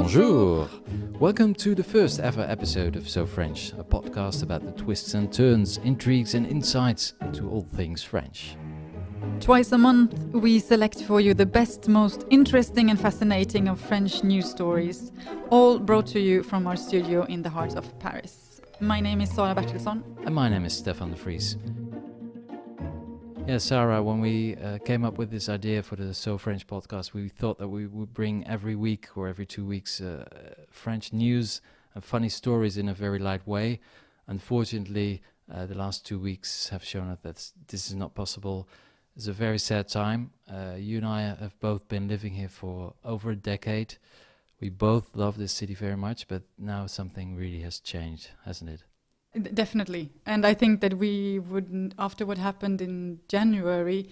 Bonjour! Welcome to the first ever episode of So French, a podcast about the twists and turns, intrigues and insights into all things French. Twice a month, we select for you the best, most interesting and fascinating of French news stories, all brought to you from our studio in the heart of Paris. My name is Sara Bertilsson. And my name is Stefan Vries. Yeah, Sara, when we came up with this idea for the So French podcast, we thought that we would bring every week or every 2 weeks French news and funny stories in a very light way. Unfortunately, the last 2 weeks have shown us that this is not possible. It's a very sad time. You and I have both been living here for over a decade. We both love this city very much, but now something really has changed, hasn't it? Definitely. And I think that we wouldn't, after what happened in January,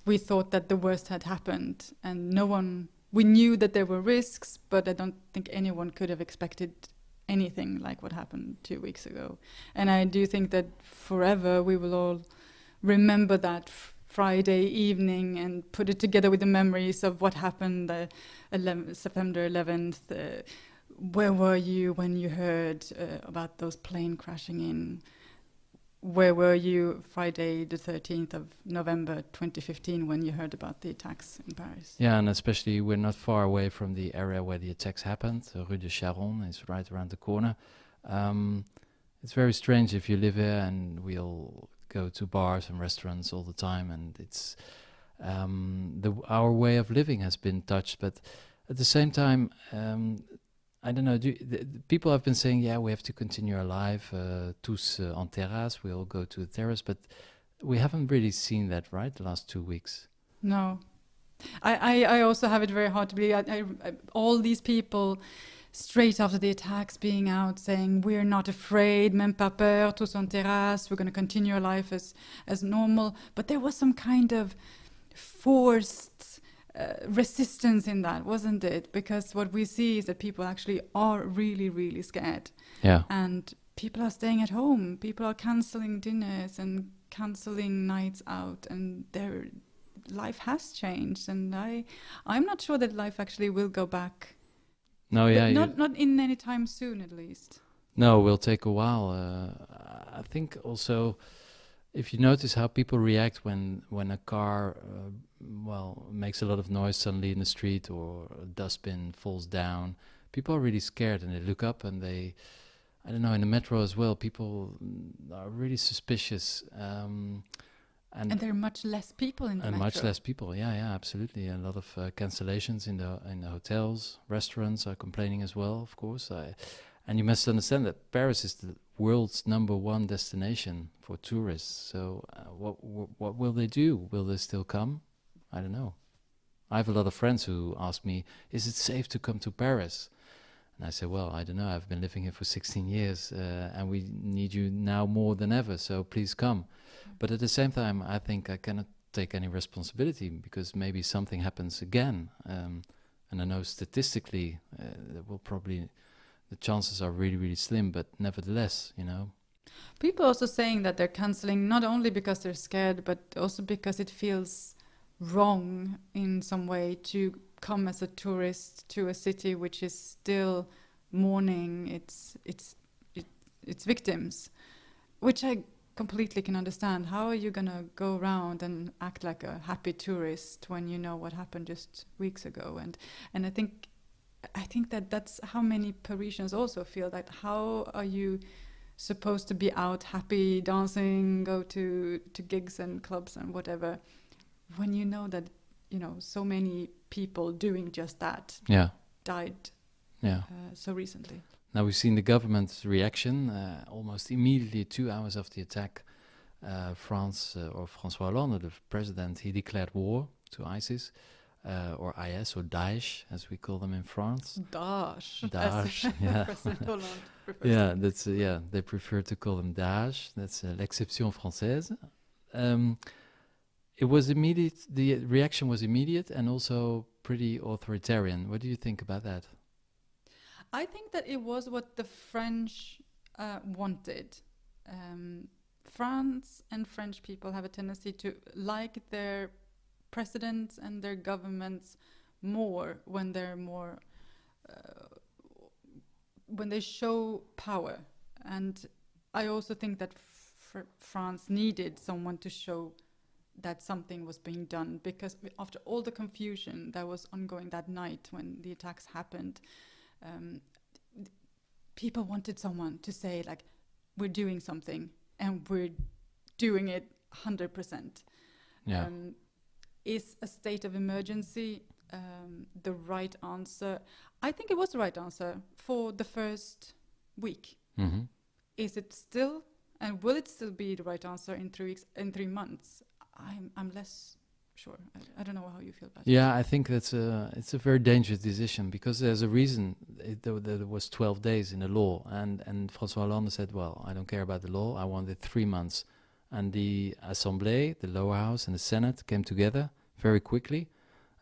we thought that the worst had happened. And we knew that there were risks, but I don't think anyone could have expected anything like what happened 2 weeks ago. And I do think that forever we will all remember that Friday evening and put it together with the memories of what happened September 11th. Where were you when you heard about those planes crashing in? Where were you Friday the 13th of November 2015 when you heard about the attacks in Paris? Yeah, and especially we're not far away from the area where the attacks happened. Rue de Charonne is right around the corner. It's very strange if you live here, and we all go to bars and restaurants all the time, and it's our way of living has been touched. But at the same time, I don't know, people have been saying, yeah, we have to continue our life, tous en terrasse, we all go to the terrace, but we haven't really seen that, right, the last 2 weeks? No. I also have it very hard to believe. All these people, straight after the attacks, being out saying, we're not afraid, même pas peur, tous en terrasse, we're going to continue our life as normal. But there was some kind of forced resistance in that, wasn't it? Because what we see is that people actually are really, really scared. Yeah. And people are staying at home. People are cancelling dinners and cancelling nights out, and their life has changed. And I'm not sure that life actually will go back. No, yeah. Not in any time soon, at least. No, it will take a while. I think also, if you notice how people react when a car makes a lot of noise suddenly in the street, or a dustbin falls down, people are really scared and they look up, and I don't know, in the metro as well, people are really suspicious. And there are much less people in the metro. And much less people, yeah, absolutely. A lot of cancellations in the hotels, restaurants are complaining as well, of course. And you must understand that Paris is the world's #1 destination for tourists. So what will they do? Will they still come? I don't know. I have a lot of friends who ask me, is it safe to come to Paris? And I say, well, I don't know. I've been living here for 16 years and we need you now more than ever. So please come. But at the same time, I think I cannot take any responsibility, because maybe something happens again. And I know statistically there will probably... The chances are really, really slim, but nevertheless, you know. People also saying that they're cancelling not only because they're scared, but also because it feels wrong in some way to come as a tourist to a city which is still mourning its victims, which I completely can understand. How are you gonna go around and act like a happy tourist when you know what happened just weeks ago? And I think that that's how many Parisians also feel, that how are you supposed to be out happy, dancing, go to gigs and clubs and whatever, when you know that, so many people doing just that died so recently. Now we've seen the government's reaction almost immediately 2 hours after the attack. François Hollande, the president, he declared war to ISIS. Or IS, or Daesh, as we call them in France. Daesh, yeah. President Hollande prefers. Yeah, that's they prefer to call them Daesh. That's l'exception française. It was immediate. The reaction was immediate and also pretty authoritarian. What do you think about that? I think that it was what the French wanted. France and French people have a tendency to like their presidents and their governments more when they're more when they show power, and I also think that France needed someone to show that something was being done, because after all the confusion that was ongoing that night when the attacks happened, um, people wanted someone to say, like, we're doing something and we're doing it 100%. Yeah. Is a state of emergency the right answer? I think it was the right answer for the first week. Mm-hmm. Is it still, and will it still be the right answer in 3 weeks, in 3 months? I'm less sure. I don't know how you feel about it. Yeah, I think it's a very dangerous decision, because there's a reason there was 12 days in the law, and François Hollande said, well, I don't care about the law, I wanted 3 months. And the Assemblée, the lower house and the Senate came together very quickly,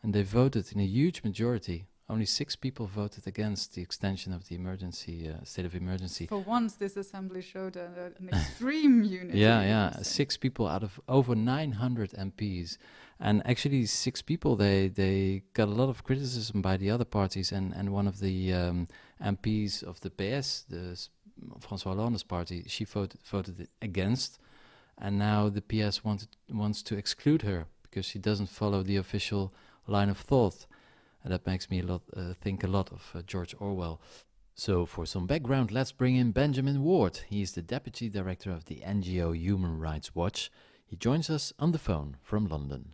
and they voted in a huge majority. Only 6 people voted against the extension of the emergency state of emergency. For once, this assembly showed an extreme unity. Yeah. 6 people out of over 900 MPs. And actually 6 people, they got a lot of criticism by the other parties, and one of the MPs of the PS, François Hollande's party, she voted against, and now the PS wants to exclude her because she doesn't follow the official line of thought. And that makes me think a lot of George Orwell. So for some background, let's bring in Benjamin Ward. He is the Deputy Director of the NGO Human Rights Watch. He joins us on the phone from London.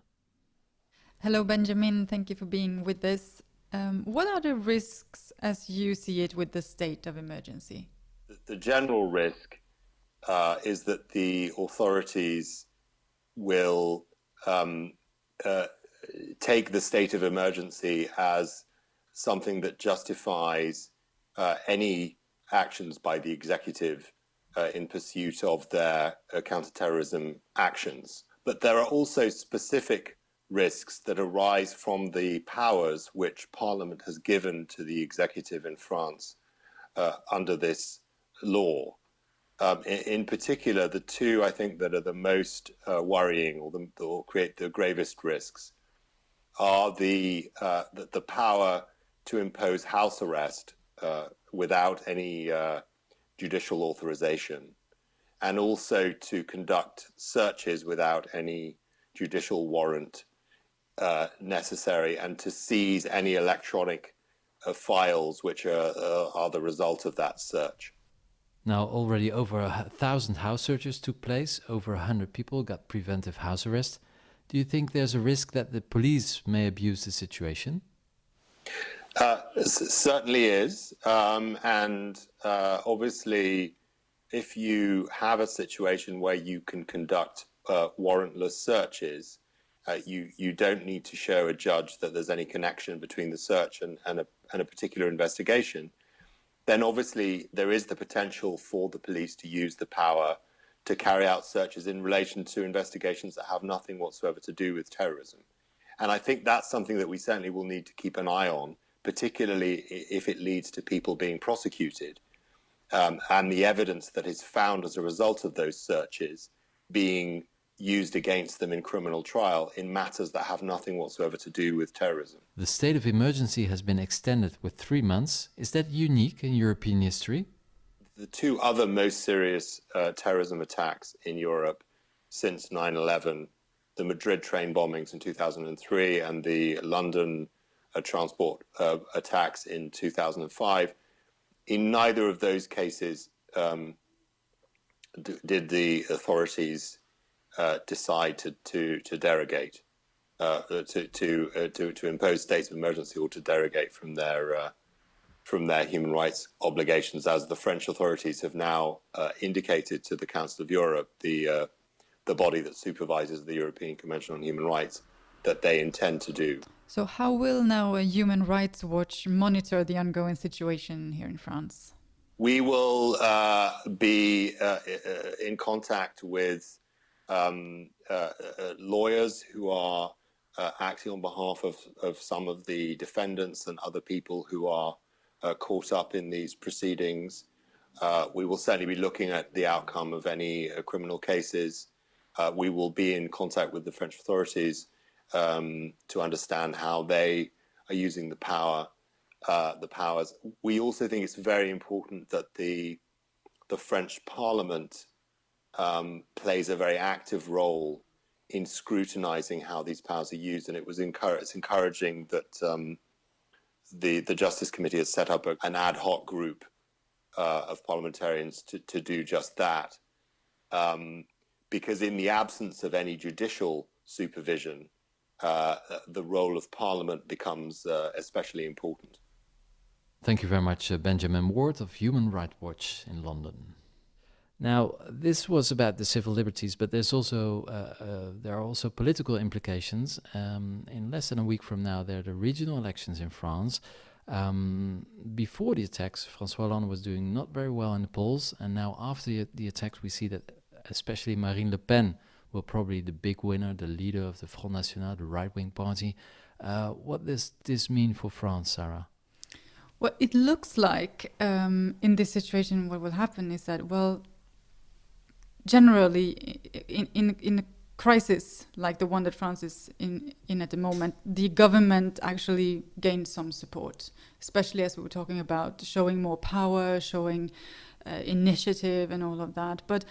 Hello, Benjamin. Thank you for being with us. What are the risks as you see it with the state of emergency? The general risk is that the authorities will take the state of emergency as something that justifies any actions by the executive in pursuit of their counterterrorism actions. But there are also specific risks that arise from the powers which Parliament has given to the executive in France under this law. In particular, the two I think that are the most worrying or create the gravest risks are the power to impose house arrest without any judicial authorization, and also to conduct searches without any judicial warrant necessary, and to seize any electronic files which are the result of that search. Now, already over 1,000 house searches took place. Over 100 people got preventive house arrest. Do you think there's a risk that the police may abuse the situation? Certainly is. Obviously, if you have a situation where you can conduct warrantless searches, you don't need to show a judge that there's any connection between the search and a particular investigation. Then obviously there is the potential for the police to use the power to carry out searches in relation to investigations that have nothing whatsoever to do with terrorism. And I think that's something that we certainly will need to keep an eye on, particularly if it leads to people being prosecuted, and the evidence that is found as a result of those searches being used against them in criminal trial in matters that have nothing whatsoever to do with terrorism. The state of emergency has been extended with 3 months. Is that unique in European history? The two other most serious terrorism attacks in Europe since 9/11, the Madrid train bombings in 2003 and the London transport attacks in 2005, in neither of those cases did the authorities decide to derogate, to impose states of emergency or to derogate from their human rights obligations, as the French authorities have now indicated to the Council of Europe, the body that supervises the European Convention on Human Rights, that they intend to do. So how will now a Human Rights Watch monitor the ongoing situation here in France? We will be in contact with lawyers who are acting on behalf of some of the defendants and other people who are caught up in these proceedings. We will certainly be looking at the outcome of any criminal cases. We will be in contact with the French authorities to understand how they are using the power the powers. We also think it's very important that the French Parliament plays a very active role in scrutinizing how these powers are used, and it's encouraging that the Justice Committee has set up an ad hoc group of parliamentarians to do just that, because in the absence of any judicial supervision, the role of Parliament becomes especially important. Thank you very much, Benjamin Ward of Human Rights Watch in London. Now, this was about the civil liberties, but there are also political implications. In less than a week from now, there are the regional elections in France. Before the attacks, François Hollande was doing not very well in the polls, and now after the attacks, we see that especially Marine Le Pen will probably be the big winner, the leader of the Front National, the right-wing party. What does this mean for France, Sara? Well, it looks like in this situation what will happen is that, well, generally in a crisis like the one that France is in at the moment, the government actually gains some support, especially as we were talking about showing more power, showing initiative and all of that. But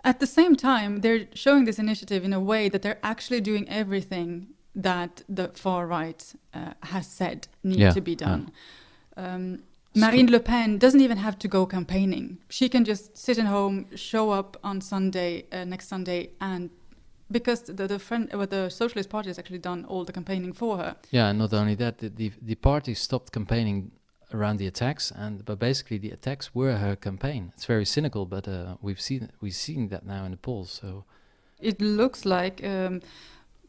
at the same time, they're showing this initiative in a way that they're actually doing everything that the far right has said needs to be done. Marine Le Pen doesn't even have to go campaigning. She can just sit at home, show up on Sunday, next Sunday, and because the Socialist Party has actually done all the campaigning for her. Yeah, and not only that, the party stopped campaigning around the attacks, but basically the attacks were her campaign. It's very cynical, but we've seen that now in the polls. So it looks like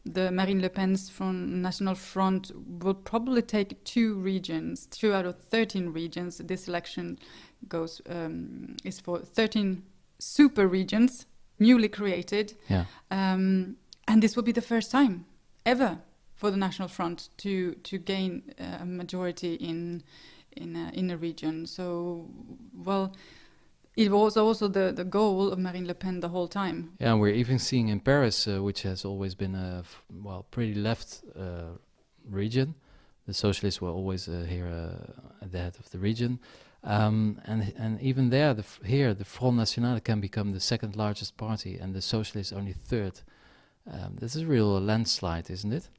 the Marine Le Pen's National Front will probably take 2 out of 13 regions. This election is for 13 super regions, newly created. Yeah. And this will be the first time ever for the National Front to gain a majority in a region. So, well, it was also the goal of Marine Le Pen the whole time. Yeah, and we're even seeing in Paris, which has always been a pretty left region. The socialists were always here at the head of the region. And even there, the Front National can become the second largest party, and the socialists only third. This is a real landslide, isn't it?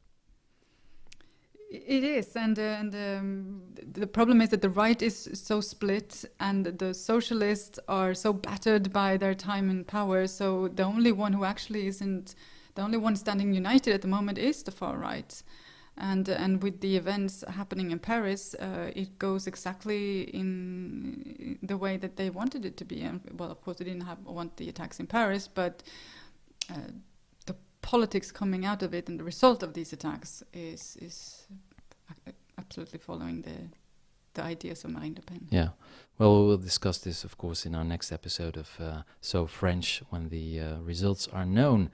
It is, and the problem is that the right is so split, and the socialists are so battered by their time in power. So the only one who actually isn't, the only one standing united at the moment is the far right. And with the events happening in Paris, it goes exactly in the way that they wanted it to be. And well, of course, they didn't want the attacks in Paris, but the politics coming out of it and the result of these attacks is absolutely following the ideas of Marine Le Pen. Yeah. Well, we will discuss this, of course, in our next episode of So French, when the results are known.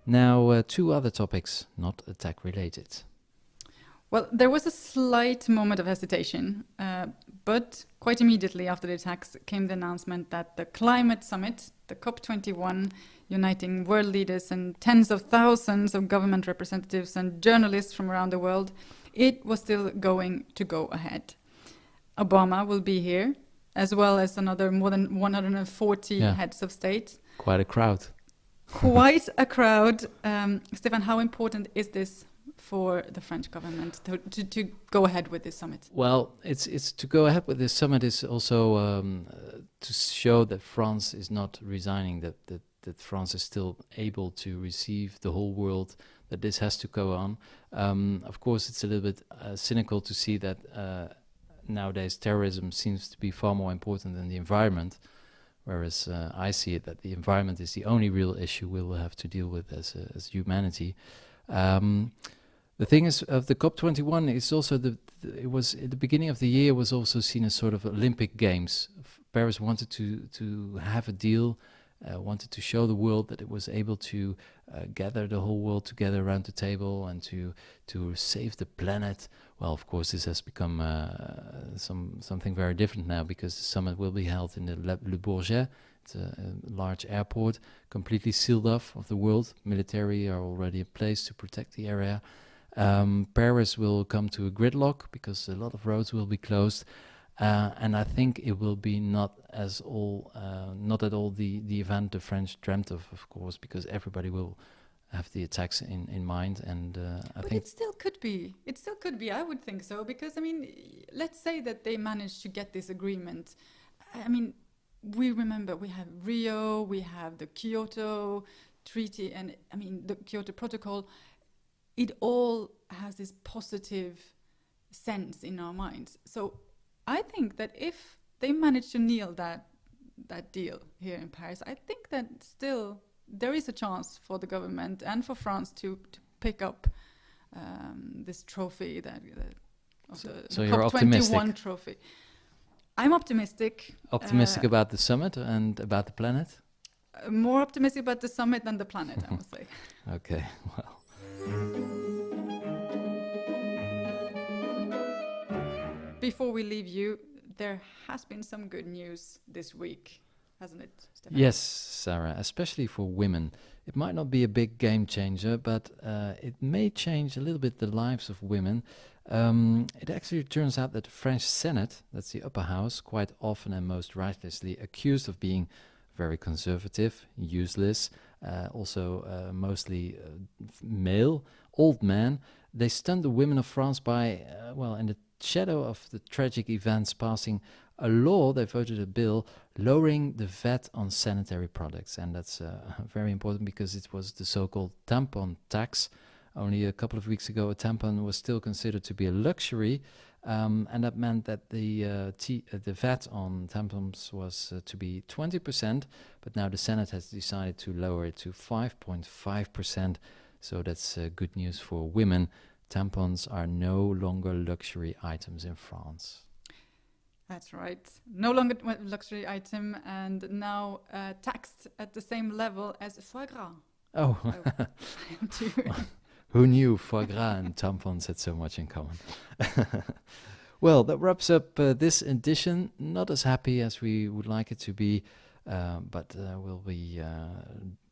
Now, 2 other topics, not attack related. Well, there was a slight moment of hesitation, but quite immediately after the attacks came the announcement that the climate summit, the COP21, uniting world leaders and tens of thousands of government representatives and journalists from around the world, it was still going to go ahead. Obama will be here, as well as another more than 140 heads of state. Quite a crowd. Quite a crowd. Stefan, how important is this for the French government to go ahead with this summit? Well, it's to go ahead with this summit is also to show that France is not resigning, that France is still able to receive the whole world, that this has to go on. Of course, it's a little bit cynical to see that nowadays terrorism seems to be far more important than the environment, whereas I see it that the environment is the only real issue we will have to deal with as humanity. The thing is, of the COP21 is also it was at the beginning of the year was also seen as sort of Olympic Games. Paris wanted to have a deal, wanted to show the world that it was able to gather the whole world together around the table and to save the planet. Well, of course, this has become something very different now, because the summit will be held in the Le Bourget. a large airport, completely sealed off of the world. Military are already in place to protect the area. Paris will come to a gridlock because a lot of roads will be closed. And I think it will be not at all the event the French dreamt of course, because everybody will have the attacks in mind. And I think it still could be. It still could be. I would think so, because I mean, let's say that they managed to get this agreement. I mean, we remember we have Rio, we have the Kyoto Treaty, and I mean the Kyoto Protocol. It all has this positive sense in our minds. So I think that if they manage to nail that deal here in Paris, I think that still there is a chance for the government and for France to pick up this trophy so you're optimistic. COP21 trophy. I'm optimistic. Optimistic about the summit and about the planet? More optimistic about the summit than the planet, I must say. Okay, well. Before we leave you, there has been some good news this week, hasn't it, Stefan? Yes, Sarah, especially for women. It might not be a big game changer, but it may change a little bit the lives of women. It actually turns out that the French Senate, that's the upper house, quite often and most righteously accused of being very conservative, useless, also mostly male, old men. They stunned the women of France by, in the shadow of the tragic events, passing a law. They voted a bill lowering the VAT on sanitary products, and that's very important because it was the so-called tampon tax. Only a couple of weeks ago, a tampon was still considered to be a luxury, and that meant that the VAT on tampons was to be 20%, but now the Senate has decided to lower it to 5.5%, so that's good news for women. Tampons are no longer luxury items in France. That's right. No longer luxury item, and now taxed at the same level as foie gras. Oh. I am too. Who knew foie gras and tampons had so much in common? Well, that wraps up this edition. Not as happy as we would like it to be, but we'll be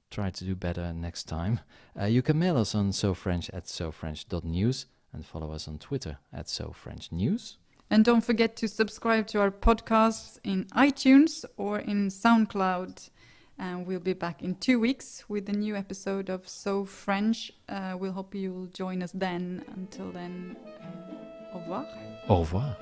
try to do better next time. You can mail us on sofrench@sofrench.news and follow us on Twitter @sofrenchnews. And don't forget to subscribe to our podcasts in iTunes or in SoundCloud. And we'll be back in 2 weeks with a new episode of So French. We'll hope you'll join us then. Until then, au revoir. Au revoir.